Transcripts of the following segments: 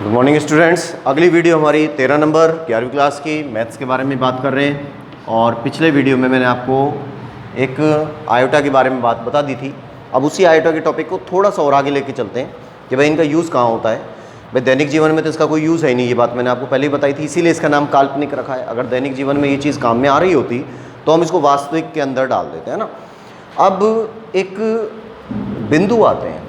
Good morning students. अगली video हमारी 13 number 11वीं क्लास की मैथ्स के बारे में बात कर रहे हैं। और पिछले वीडियो में मैंने आपको एक आयोटा के बारे में बात बता दी थी। अब उसी आयोटा के टॉपिक को थोड़ा सा और आगे लेके चलते हैं कि भाई इनका यूज़ कहाँ होता है। भाई दैनिक जीवन में तो इसका कोई यूज़ है ही नहीं, ये बात मैंने आपको पहले ही बताई थी, इसीलिए इसका नाम काल्पनिक रखा है। अगर दैनिक जीवन में ये चीज़ काम में आ रही होती तो हम इसको वास्तविक के अंदर डाल देते हैं ना। अब एक बिंदु आते हैं,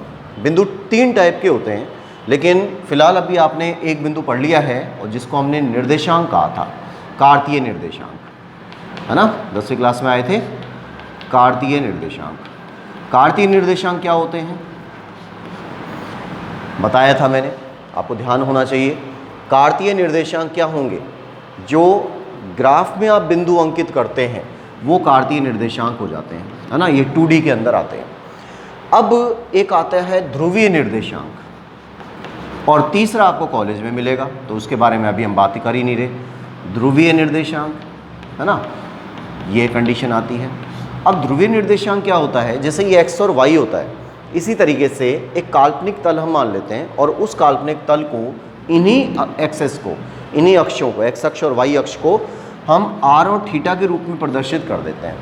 बिंदु 3 टाइप के होते हैं, लेकिन फिलहाल अभी आपने एक बिंदु पढ़ लिया है और जिसको हमने निर्देशांक कहा था, कार्तीय निर्देशांक, है ना। 10वीं क्लास में आए थे कार्तीय निर्देशांक। कार्तीय निर्देशांक क्या होते हैं बताया था मैंने, आपको ध्यान होना चाहिए। कार्तीय निर्देशांक क्या होंगे? जो ग्राफ में आप बिंदु अंकित करते हैं वो कार्तीय निर्देशांक हो जाते हैं, है ना। ये 2D के अंदर आते हैं। अब एक आता है ध्रुवीय निर्देशांक, और तीसरा आपको कॉलेज में मिलेगा, तो उसके बारे में अभी हम बात ही कर ही नहीं रहे। ध्रुवीय निर्देशांक, है ना, ये कंडीशन आती है। अब ध्रुवीय निर्देशांक क्या होता है? जैसे ये x और y होता है, इसी तरीके से एक काल्पनिक तल हम मान लेते हैं और उस काल्पनिक तल को, इन्हीं एक्सेस को, इन्हीं अक्षों को, x अक्ष और y अक्ष को हम r और थीटा के रूप में प्रदर्शित कर देते हैं।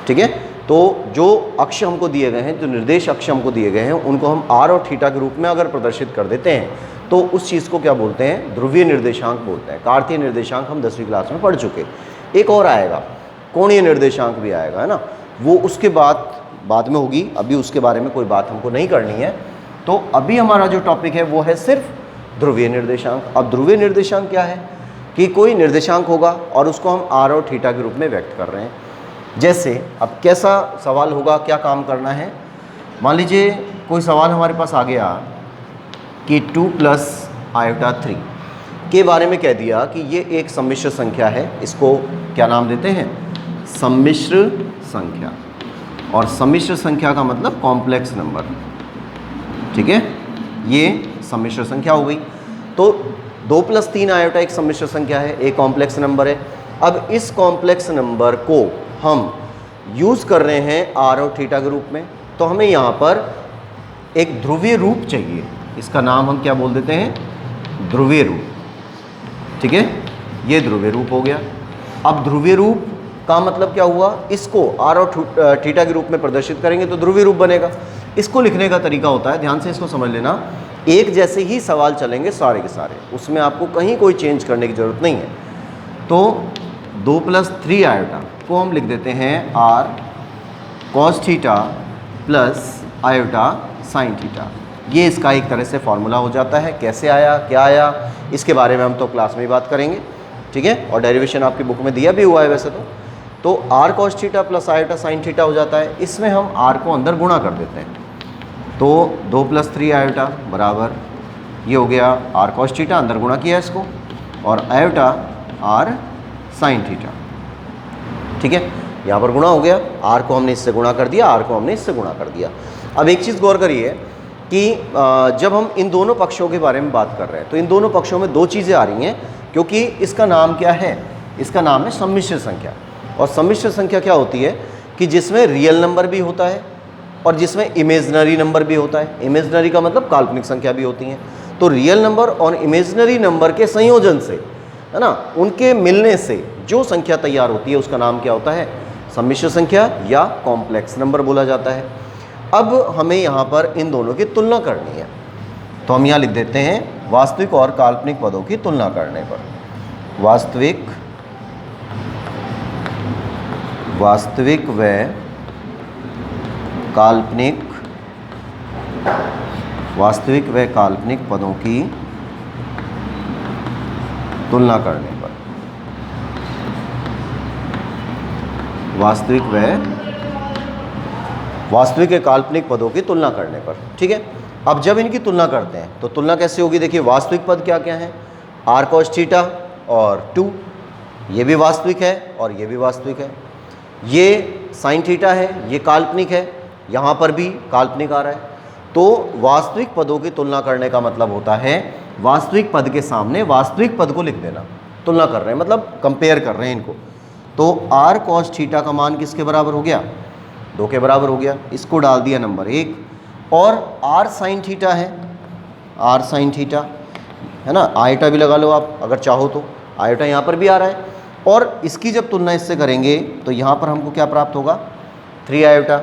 ठीक है, तो जो अक्ष हमको दिए गए हैं, जो निर्देश अक्ष हमको दिए गए हैं, उनको हम r और थीटा के रूप में अगर प्रदर्शित कर देते हैं तो उस चीज़ को क्या बोलते हैं? ध्रुवीय निर्देशांक बोलते हैं। कार्तीय निर्देशांक हम 10वीं क्लास में पढ़ चुके। एक और आएगा, कोणीय निर्देशांक भी आएगा, है ना, वो उसके बाद में होगी, अभी उसके बारे में कोई बात हमको नहीं करनी है। तो अभी हमारा जो टॉपिक है वो है सिर्फ ध्रुवीय निर्देशांक। अब ध्रुवीय निर्देशांक क्या है कि कोई निर्देशांक होगा और उसको हम r और थीटा के रूप में व्यक्त कर रहे हैं। जैसे अब कैसा सवाल होगा, क्या काम करना है? मान लीजिए कोई सवाल हमारे पास आ गया कि 2 + i/3 के बारे में कह दिया कि ये एक सम्मिश्र संख्या है। इसको क्या नाम देते हैं? सम्मिश्र संख्या। और सम्मिश्र संख्या का मतलब कॉम्प्लेक्स नंबर। ठीक है, ये सम्मिश्र संख्या हो गई। तो 2 + 3 i एक सम्मिश्र संख्या है, एक कॉम्प्लेक्स नंबर है। अब इस कॉम्प्लेक्स नंबर को हम यूज़ कर रहे हैं r और थीटा के रूप में, तो हमें यहाँ पर एक ध्रुवीय रूप चाहिए। इसका नाम हम क्या बोल देते हैं? ध्रुवीय रूप। ठीक है, ये ध्रुवीय रूप हो गया। अब ध्रुवीय रूप का मतलब क्या हुआ? इसको r और थीटा के रूप में प्रदर्शित करेंगे तो ध्रुवीय रूप बनेगा। इसको लिखने का तरीका होता है, ध्यान से इसको समझ लेना, एक जैसे ही सवाल चलेंगे सारे के सारे, उसमें आपको कहीं कोई चेंज करने की ज़रूरत नहीं है। तो 2 + 3 i को हम लिख देते हैं r cos theta plus iota sine theta. ये इसका एक तरह से फॉर्मूला हो जाता है। कैसे आया, क्या आया, इसके बारे में हम तो क्लास में ही बात करेंगे। ठीक है, और डेरिवेशन आपकी बुक में दिया भी हुआ है वैसे तो r cos theta plus iota sine theta हो जाता है। इसमें हम r को अंदर गुणा कर देते हैं, तो 2 + 3 आयोटा बराबर ये हो गया r cos थीटा, अंदर गुणा किया इसको, और आयोटा r साइन थीटा। ठीक है, यहाँ पर गुणा हो गया, r को हमने इससे गुणा कर दिया, r को हमने इससे गुणा कर दिया। अब एक चीज़ गौर करिए कि जब हम इन दोनों पक्षों के बारे में बात कर रहे हैं तो इन दोनों पक्षों में 2 चीज़ें आ रही हैं, क्योंकि इसका नाम क्या है? इसका नाम है सम्मिश्र संख्या। और सम्मिश्र संख्या क्या होती है कि जिसमें रियल नंबर भी होता है और जिसमें इमेजनरी नंबर भी होता है। इमेजनरी का मतलब काल्पनिक संख्या भी होती हैं। तो रियल नंबर और इमेजनरी नंबर के संयोजन से, है ना, उनके मिलने से जो संख्या तैयार होती है उसका नाम क्या होता है? सम्मिश्र संख्या या कॉम्प्लेक्स नंबर बोला जाता है। अब हमें यहाँ पर इन दोनों की तुलना करनी है, तो हम यहाँ लिख देते हैं वास्तविक और काल्पनिक पदों की तुलना करने पर। वास्तविक व काल्पनिक, वास्तविक व काल्पनिक पदों की तुलना करने पर, वास्तविक के काल्पनिक पदों की तुलना करने पर। ठीक है, अब जब इनकी तुलना करते हैं तो तुलना कैसे होगी? देखिए, वास्तविक पद क्या क्या है? r cos थीटा और 2, ये भी वास्तविक है और ये भी वास्तविक है। ये साइन थीटा है, ये काल्पनिक है, यहाँ पर भी काल्पनिक आ रहा है। तो वास्तविक पदों की तुलना करने का मतलब होता है वास्तविक पद के सामने वास्तविक पद को लिख देना। तुलना कर रहे हैं मतलब कंपेयर कर रहे हैं इनको। तो r cos थीटा का मान किसके बराबर हो गया? 2 के बराबर हो गया। इसको डाल दिया नंबर 1। और r sin थीटा है, r sin थीटा है ना, आयोटा भी लगा लो आप अगर चाहो तो, आयोटा यहाँ पर भी आ रहा है। और इसकी जब तुलना इससे करेंगे तो यहाँ पर हमको क्या प्राप्त होगा, 3 आयोटा।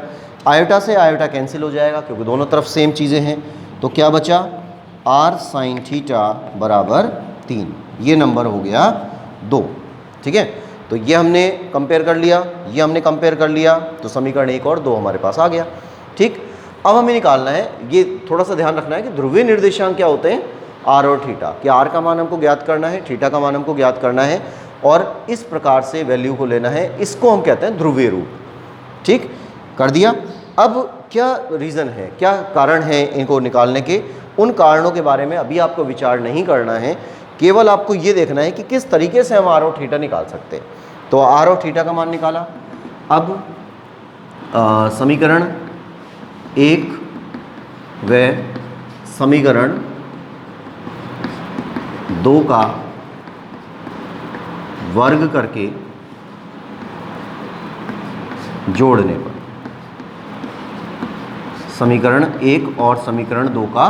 आयोटा से आयोटा कैंसिल हो जाएगा क्योंकि दोनों तरफ सेम चीज़ें हैं। तो क्या बचा, r sin थीटा बराबर 3, ये नंबर हो गया 2। ठीक है, तो ये हमने कंपेयर कर लिया, ये हमने कंपेयर कर लिया, तो समीकरण 1 और 2 हमारे पास आ गया। ठीक, अब हमें निकालना है, ये थोड़ा सा ध्यान रखना है कि ध्रुवीय निर्देशांक क्या होते हैं, r और थीटा, कि r का मान हमको ज्ञात करना है, थीटा का मान हमको ज्ञात करना है, और इस प्रकार से वैल्यू को लेना है। इसको हम कहते हैं ध्रुवीय रूप। ठीक, कर दिया। अब क्या रीज़न है, क्या कारण है इनको निकालने के, उन कारणों के बारे में अभी आपको विचार नहीं करना है, केवल आपको ये देखना है कि किस तरीके से हम r और थीटा निकाल सकते हैं। तो r और थीटा का मान निकाला। अब समीकरण 1 व समीकरण 2 का वर्ग करके जोड़ने पर समीकरण 1 और समीकरण 2 का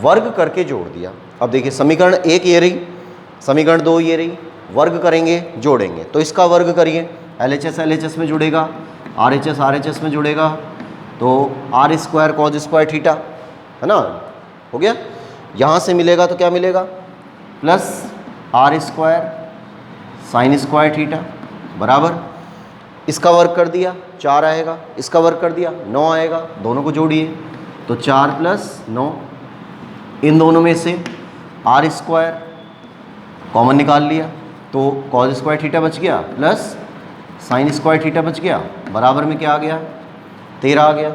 वर्ग करके जोड़ दिया। अब देखिए समीकरण 1 ये रही, समीकरण 2 ये रही, वर्ग करेंगे जोड़ेंगे, तो इसका वर्ग करिए, LHS LHS में जुड़ेगा, RHS RHS में जुड़ेगा, तो r square cause square theta, है ना, हो गया। यहाँ से मिलेगा तो क्या मिलेगा, plus r square sine square theta बराबर, इसका वर्ग कर दिया 4 आएगा, इसका वर्ग कर दिया 9 आएगा, दोनों को जोड़िए तो 4 + 9, इन दोनों में से r स्क्वायर कॉमन निकाल लिया तो कॉज स्क्वायर थीटा बच गया, प्लस साइन स्क्वायर थीटा बच गया, बराबर में क्या आ गया, 13 आ गया।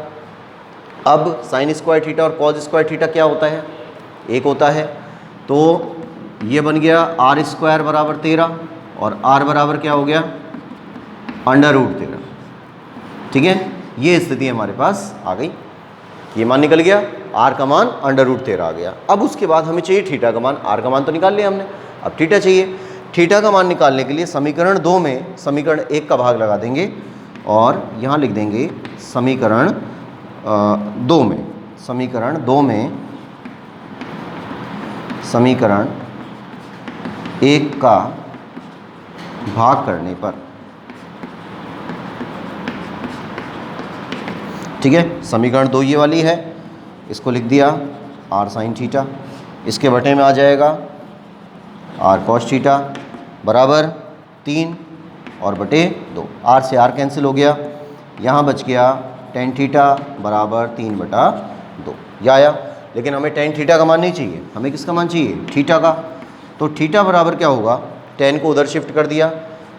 अब साइन स्क्वायर थीटा और कॉज स्क्वायर थीटा क्या होता है, एक होता है, तो ये बन गया r स्क्वायर बराबर 13 और r बराबर क्या हो गया, √13। ठीक है, ये स्थिति हमारे पास आ गई, ये मान निकल गया, r का मान √13 आ गया। अब उसके बाद हमें चाहिए थीटा का मान, r का मान तो निकाल लिया हमने, अब थीटा चाहिए। थीटा का मान निकालने के लिए समीकरण 2 में समीकरण 1 का भाग लगा देंगे और यहाँ लिख देंगे समीकरण 2 में, समीकरण 2 में समीकरण 1 का भाग करने पर, ठीक है, समीकरण 2 ये वाली है, इसको लिख दिया r sin थीटा, इसके बटे में आ जाएगा r cos थीटा बराबर 3 और बटे 2, r से r कैंसिल हो गया, यहाँ बच गया tan थीटा बराबर 3/2, यह आया। लेकिन हमें tan थीटा का मान नहीं चाहिए, हमें किसका मान चाहिए, थीटा का। तो थीटा बराबर क्या होगा, tan को उधर शिफ्ट कर दिया,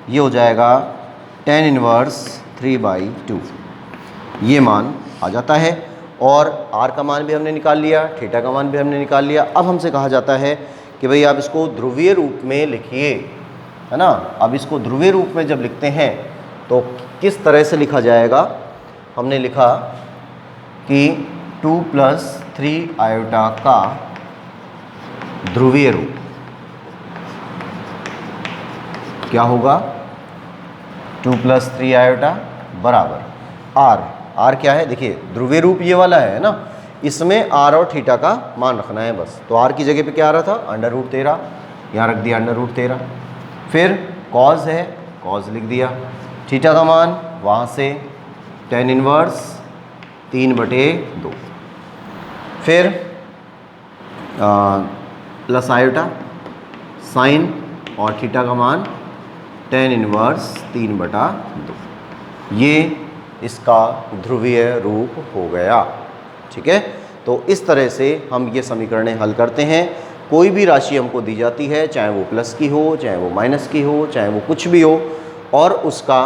ये हो जाएगा tan इनवर्स 3/2, ये मान आ जाता है। और r का मान भी हमने निकाल लिया, थीटा का मान भी हमने निकाल लिया। अब हमसे कहा जाता है कि भाई आप इसको ध्रुवीय रूप में लिखिए, है ना। अब इसको ध्रुवीय रूप में जब लिखते हैं तो किस तरह से लिखा जाएगा, हमने लिखा कि 2 + 3 आयोटा का ध्रुवीय रूप क्या होगा, 2 + 3 आयोटा बराबर r क्या है, देखिए ध्रुवीय रूप ये वाला है ना, इसमें r और थीटा का मान रखना है बस। तो r की जगह पे क्या आ रहा था, √13, यहाँ रख दिया √13। फिर कॉज है, कॉज लिख दिया, थीटा का मान वहाँ से tan इनवर्स 3/2, फिर प्लस आयोटा साइन और थीटा का मान tan इनवर्स 3/2, ये इसका ध्रुवीय रूप हो गया। ठीक है, तो इस तरह से हम ये समीकरणें हल करते हैं। कोई भी राशि हमको दी जाती है, चाहे वो प्लस की हो, चाहे वो माइनस की हो, चाहे वो कुछ भी हो, और उसका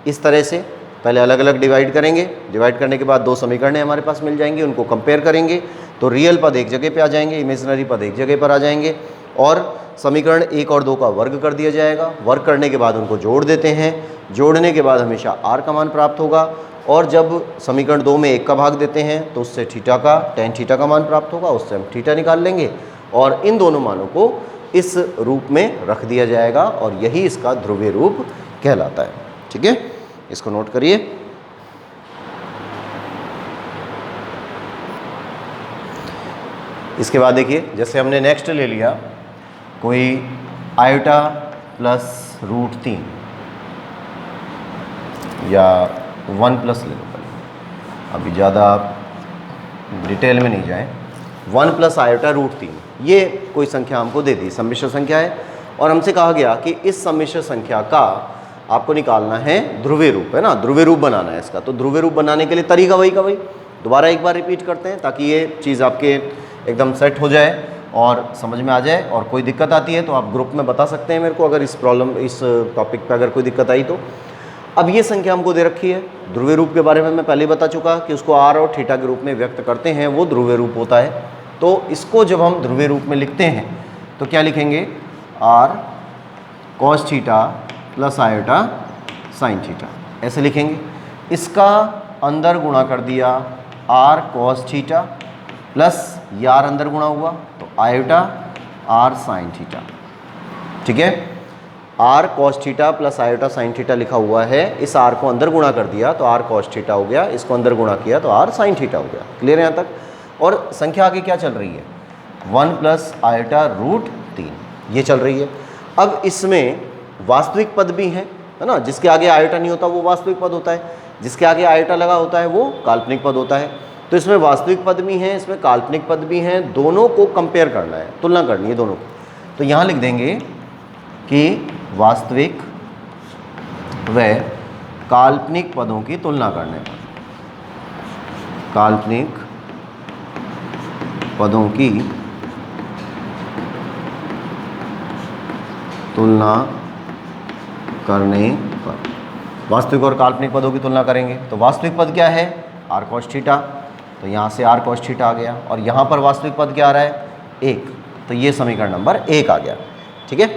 इस तरह से पहले अलग अलग डिवाइड करेंगे, डिवाइड करने के बाद 2 समीकरणें हमारे पास मिल जाएंगी, उनको कंपेयर करेंगे तो रियल पद एक जगह पे आ जाएंगे, इमेजिनरी पद एक जगह पर आ जाएंगे, और समीकरण 1 और 2 का वर्ग कर दिया जाएगा। वर्ग करने के बाद उनको जोड़ देते हैं, जोड़ने के बाद हमेशा r का मान प्राप्त होगा, और जब समीकरण 2 में 1 का भाग देते हैं तो उससे थीटा का, tan थीटा का मान प्राप्त होगा, उससे हम थीटा निकाल लेंगे और इन दोनों मानों को इस रूप में रख दिया जाएगा, और यही इसका ध्रुवीय रूप कहलाता है। ठीक है, इसको नोट करिए। इसके बाद देखिए, जैसे हमने नेक्स्ट ले लिया कोई आयोटा प्लस रूट 3 या 1 प्लस ले लो पहले, अभी ज़्यादा डिटेल में नहीं जाए। 1 प्लस आयोटा रूट 3 ये कोई संख्या हमको दे दी, सम्मिश्र संख्या है, और हमसे कहा गया कि इस सम्मिश्र संख्या का आपको निकालना है ध्रुवीय रूप, है ना, ध्रुवीय रूप बनाना है इसका। तो ध्रुवीय रूप बनाने के लिए तरीका वही का वही, दोबारा एक बार रिपीट करते हैं ताकि ये चीज़ आपके एकदम सेट हो जाए और समझ में आ जाए। और कोई दिक्कत आती है तो आप ग्रुप में बता सकते हैं मेरे को, अगर इस टॉपिक पे अगर कोई दिक्कत आई तो। अब ये संख्या हमको दे रखी है, ध्रुवीय रूप के बारे में मैं पहले ही बता चुका कि उसको आर और थीटा के रूप में व्यक्त करते हैं, वो ध्रुवीय रूप होता है। तो इसको जब हम ध्रुवीय रूप में लिखते हैं तो क्या लिखेंगे, R cos theta plus iota sine theta, ऐसे लिखेंगे। इसका अंदर गुणा कर दिया आर कॉस थीटा प्लस ये आर अंदर गुणा हुआ तो आयोटा आर साइन थीटा, ठीक है। R cos theta plus iota sine theta लिखा हुआ है, इस आर को अंदर गुणा कर दिया तो आर कॉस थीटा हो गया, इसको अंदर गुणा किया तो आर साइन थीटा हो गया। क्लियर है यहाँ तक। और संख्या आगे क्या चल रही है, 1 प्लस आयोटा रूट 3 ये चल रही है। अब इसमें वास्तविक पद भी हैं, है ना, जिसके आगे आयोटा नहीं होता वो वास्तविक पद होता है, जिसके आगे आयोटा लगा होता है वो काल्पनिक पद होता है। तो इसमें वास्तविक पद भी हैं, इसमें काल्पनिक पद भी हैं, दोनों को कंपेयर करना है, तुलना करनी है दोनों को। तो यहाँ लिख देंगे कि वास्तविक व काल्पनिक पदों की तुलना करने पर, काल्पनिक पदों की तुलना करने पर, वास्तविक और काल्पनिक पदों की तुलना करेंगे। तो वास्तविक पद क्या है, आर कॉस थीटा, तो यहाँ से आर कॉस थीटा आ गया, और यहाँ पर वास्तविक पद क्या आ रहा है, 1, तो ये समीकरण नंबर 1 आ गया। ठीक है,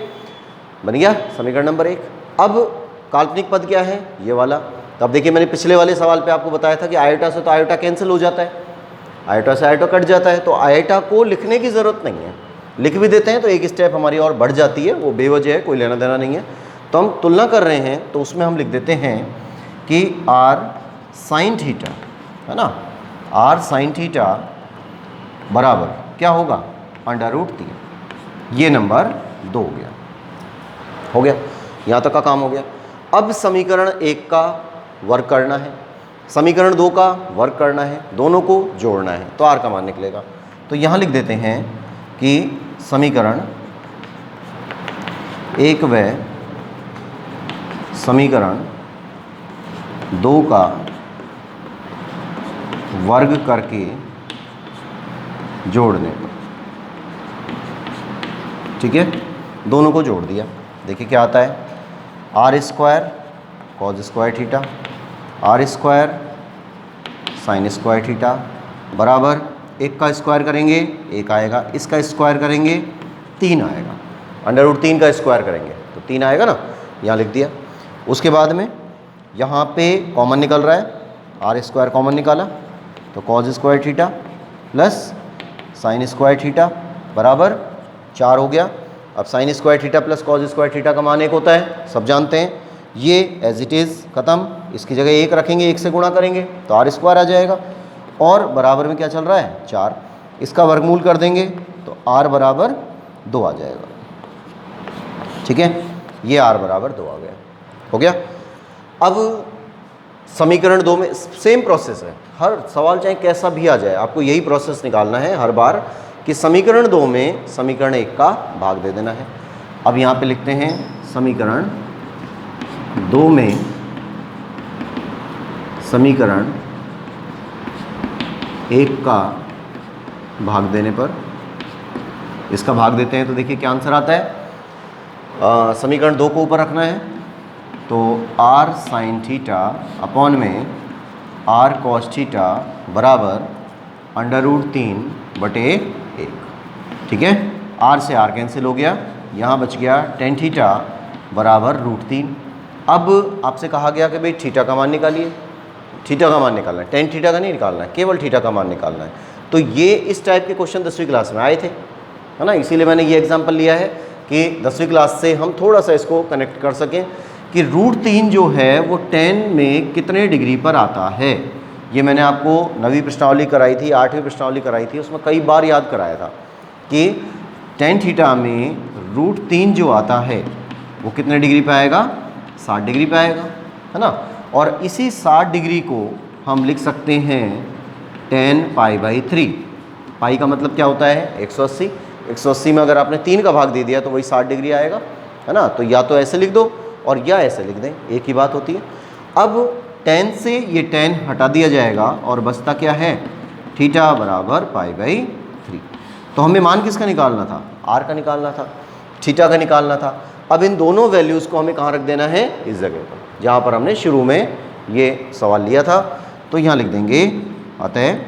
बन गया समीकरण नंबर 1। अब काल्पनिक पद क्या है, ये वाला। तो अब देखिए मैंने पिछले वाले सवाल पे आपको बताया था कि आयोटा से तो आयोटा कैंसिल हो जाता है, आयोटा से आयोटा कट जाता है, तो आयोटा को लिखने की ज़रूरत नहीं है, लिख भी देते हैं तो एक स्टेप हमारी और बढ़ जाती है, वो बेवजह है, कोई लेना देना नहीं है। तो हम तुलना कर रहे हैं तो उसमें हम लिख देते हैं कि आर साइन थीटा, है ना, आर साइन थीटा बराबर क्या होगा, अंडर रूट 3। ये नंबर 2 हो गया, यहाँ तक का काम हो गया। अब समीकरण 1 का वर्क करना है, समीकरण 2 का वर्क करना है, दोनों को जोड़ना है, तो आर का मान निकलेगा। तो यहाँ लिख देते हैं कि समीकरण 1 व समीकरण 2 का वर्ग करके जोड़ने पर, ठीक है, दोनों को जोड़ दिया। देखिए क्या आता है, R square cos square theta, R square sine square theta बराबर 1 का स्क्वायर करेंगे 1 आएगा, इसका स्क्वायर करेंगे 3 आएगा, अंडर रूट 3 का स्क्वायर करेंगे तो 3 आएगा ना, यहाँ लिख दिया। उसके बाद में यहाँ पे कॉमन निकल रहा है, आर स्क्वायर कॉमन निकाला तो cos square theta plus sign square theta बराबर 4 हो गया। अब sign square theta plus cos square theta का मान 1 होता है, सब जानते हैं। ये एज इट इज़ ख़त्म, इसकी जगह 1 रखेंगे, 1 से गुणा करेंगे तो आर स्क्वायर आ जाएगा, और बराबर में क्या चल रहा है 4, इसका वर्गमूल कर देंगे तो आर बराबर 2 आ जाएगा। ठीक है, ये आर बराबर 2 आ गया, हो गया। अब समीकरण 2 में सेम प्रोसेस है, हर सवाल चाहे कैसा भी आ जाए आपको यही प्रोसेस निकालना है हर बार कि समीकरण 2 में समीकरण 1 का भाग दे देना है। अब यहाँ पे लिखते हैं समीकरण 2 में समीकरण 1 का भाग देने पर, इसका भाग देते हैं तो देखिए क्या आंसर आता है। समीकरण 2 को ऊपर रखना है तो आर साइन थीटा अपॉन में आर कॉस थीटा बराबर अंडर रूट 3 बटे 1। ठीक है, आर से आर कैंसिल हो गया, यहाँ बच गया टेन थीटा बराबर रूट 3। अब आपसे कहा गया कि भाई थीटा का मान निकालिए, थीटा का मान निकालना है, टेन थीटा का नहीं निकालना है, केवल थीटा का मान निकालना है। तो ये इस टाइप के क्वेश्चन 10वीं क्लास में आए थे, है ना, इसीलिए मैंने ये एग्जांपल लिया है कि 10वीं क्लास से हम थोड़ा सा इसको कनेक्ट कर सकें कि रूट 3 जो है वो 10 में कितने डिग्री पर आता है। ये मैंने आपको 9वीं प्रश्नावली कराई थी, 8वीं प्रश्नावली कराई थी, उसमें कई बार याद कराया था कि टेन थीटा में √3 जो आता है वो कितने डिग्री पे आएगा, 60 डिग्री पे आएगा, है ना। और इसी 60 डिग्री को हम लिख सकते हैं tan π/3। पाई का मतलब क्या होता है 180। 180 में अगर आपने 3 का भाग दे दिया तो वही 60 डिग्री आएगा, है ना। तो या तो ऐसे लिख दो और या ऐसे लिख दें, एक ही बात होती है। अब tan से ये tan हटा दिया जाएगा और बचता क्या है, थीटा बराबर π/3। तो हमें मान किसका निकालना था, r का निकालना था, थीटा का निकालना था। अब इन दोनों वैल्यूज़ को हमें कहाँ रख देना है, इस जगह पर जहाँ पर हमने शुरू में ये सवाल लिया था। तो यहाँ लिख देंगे अतः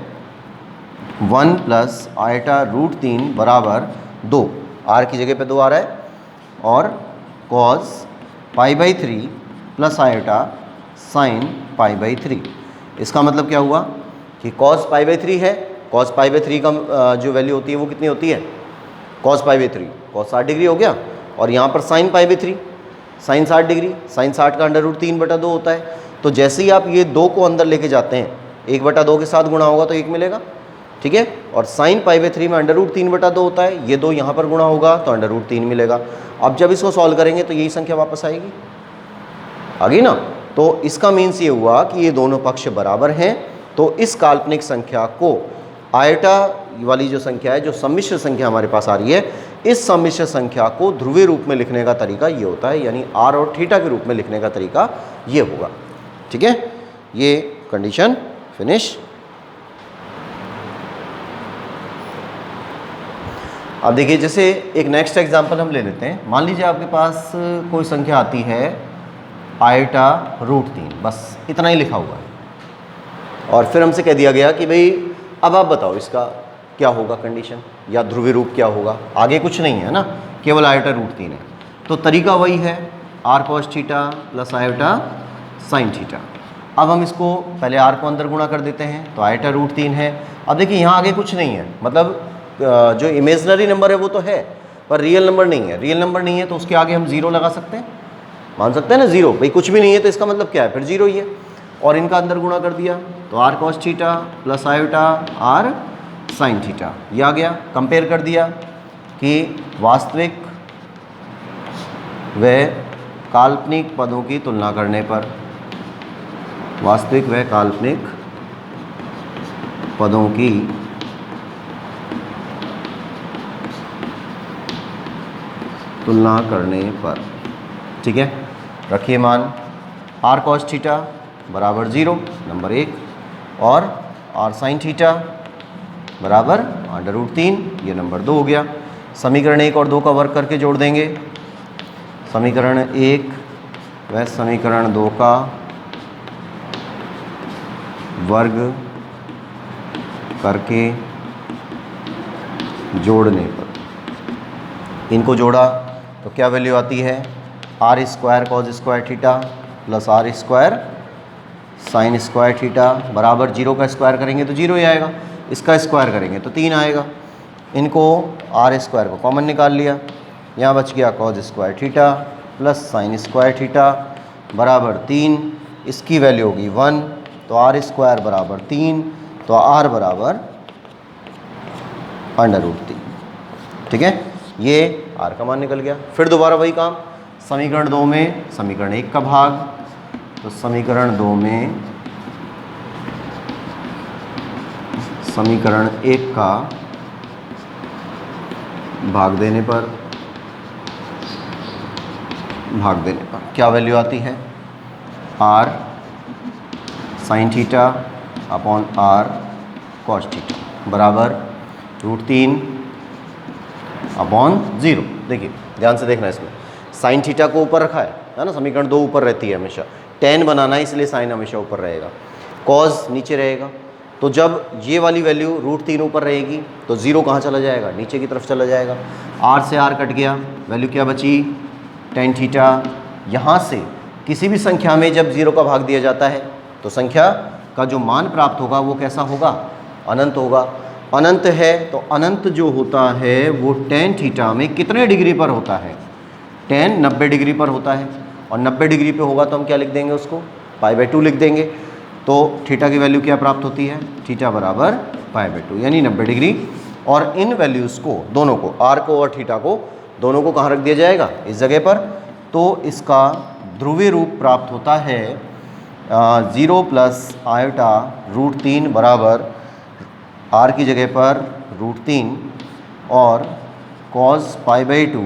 1 + i√3 बराबर 2, r की जगह पे 2 आ रहा है, और cos π/3 + i sin π/3। इसका मतलब क्या हुआ कि cos π/3 है, cos π/3 का जो वैल्यू होती है वो कितनी होती है, cos π/3 cos 60 डिग्री हो गया, और यहाँ पर sin π/3 sin 60 डिग्री, sin 60 का √3/2 होता है। तो जैसे ही आप ये 2 को अंदर लेके जाते हैं, 1/2 के साथ गुणा होगा तो 1 मिलेगा, ठीक है। और sin π/3 में √3/2 होता है, ये 2 यहाँ पर गुणा होगा तो √3 मिलेगा। अब जब इसको सॉल्व करेंगे तो यही संख्या वापस आएगी, आ गई ना। तो इसका मीन्स ये हुआ कि ये दोनों पक्ष बराबर हैं। तो इस काल्पनिक संख्या को आयटा वाली जो संख्या है, जो सम्मिश्र संख्या हमारे पास आ रही है, इस सम्मिश्र संख्या को ध्रुवीय रूप में लिखने का तरीका ये होता है, यानी r और थीटा के रूप में लिखने का तरीका ये होगा, ठीक है। ये कंडीशन फिनिश। अब देखिए, जैसे एक नेक्स्ट एग्जांपल हम ले लेते हैं। मान लीजिए आपके पास कोई संख्या आती है i√3, बस इतना ही लिखा हुआ है, और फिर हमसे कह दिया गया कि भाई अब आप बताओ इसका क्या होगा कंडीशन, या ध्रुवीय रूप क्या होगा। आगे कुछ नहीं है ना, केवल i√3 है। तो तरीका वही है, r cos θ + i sin θ। अब हम इसको पहले r को अंदर गुणा कर देते हैं, तो i√3 है। अब देखिए यहाँ आगे कुछ नहीं है, मतलब जो इमेजनरी नंबर है वो तो है, पर रियल नंबर नहीं है। रियल नंबर नहीं है तो उसके आगे हम 0 लगा सकते हैं, मान सकते हैं ना 0, भाई कुछ भी नहीं है तो इसका मतलब क्या है, फिर 0 ही है। और इनका अंदर गुणा कर दिया तो r cos θ + i r sin θ, ये आ गया। कंपेयर कर दिया कि वास्तविक व काल्पनिक पदों की तुलना करने पर, वास्तविक व काल्पनिक पदों की तुलना करने पर, ठीक है। रखिए मान r cos θ बराबर 0, नंबर 1, और r sin θ बराबर √3, ये नंबर 2 हो गया। समीकरण 1 और 2 का वर्ग करके जोड़ देंगे। समीकरण 1 व समीकरण 2 का वर्ग करके जोड़ने पर, इनको जोड़ा तो क्या वैल्यू आती है, r² cos² θ + r² sin² θ बराबर 0 का स्क्वायर करेंगे तो 0 ही आएगा, इसका स्क्वायर करेंगे तो 3 आएगा। इनको r² को कॉमन निकाल लिया, यहाँ बच गया cos² θ + sin² θ बराबर 3, इसकी वैल्यू होगी 1, तो r² बराबर 3, तो r बराबर √3, ठीक है। ये r का मान निकल गया। फिर दोबारा वही काम, समीकरण 2 में समीकरण 1 का भाग, तो समीकरण 2 में समीकरण 1 का भाग देने पर क्या वैल्यू आती है, r sin θ upon r cos θ बराबर √3 अपॉन 0। देखिए ध्यान से देखना, इसमें sin θ को ऊपर रखा है ना, समीकरण 2 ऊपर रहती है हमेशा, tan बनाना है इसलिए sin हमेशा ऊपर रहेगा, cos नीचे रहेगा। तो जब ये वाली वैल्यू √3 ऊपर रहेगी तो 0 कहाँ चला जाएगा, नीचे की तरफ चला जाएगा। r से r कट गया, वैल्यू क्या बची, tan θ। यहाँ से किसी भी संख्या में जब 0 का भाग दिया जाता है तो संख्या का जो मान प्राप्त होगा वो कैसा होगा, अनंत होगा। अनंत है तो अनंत जो होता है वो tan θ में कितने डिग्री पर होता है, tan 90 डिग्री पर होता है, और 90 डिग्री पे होगा तो हम क्या लिख देंगे उसको, π/2 लिख देंगे। तो थीटा की वैल्यू क्या प्राप्त होती है, थीटा बराबर π/2 यानी 90 डिग्री। और इन वैल्यूज़ को, दोनों को, r को और थीटा को दोनों को कहाँ रख दिया जाएगा, इस जगह पर। तो इसका ध्रुवीय रूप प्राप्त होता है 0 प्लस आयोटा √3 बराबर r की जगह पर √3 और cos π/2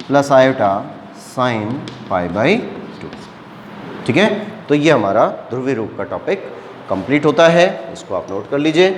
प्लस आयोटा sin π/2। ठीक है, तो ये हमारा ध्रुवीय रूप का टॉपिक कंप्लीट होता है, इसको आप नोट कर लीजिए।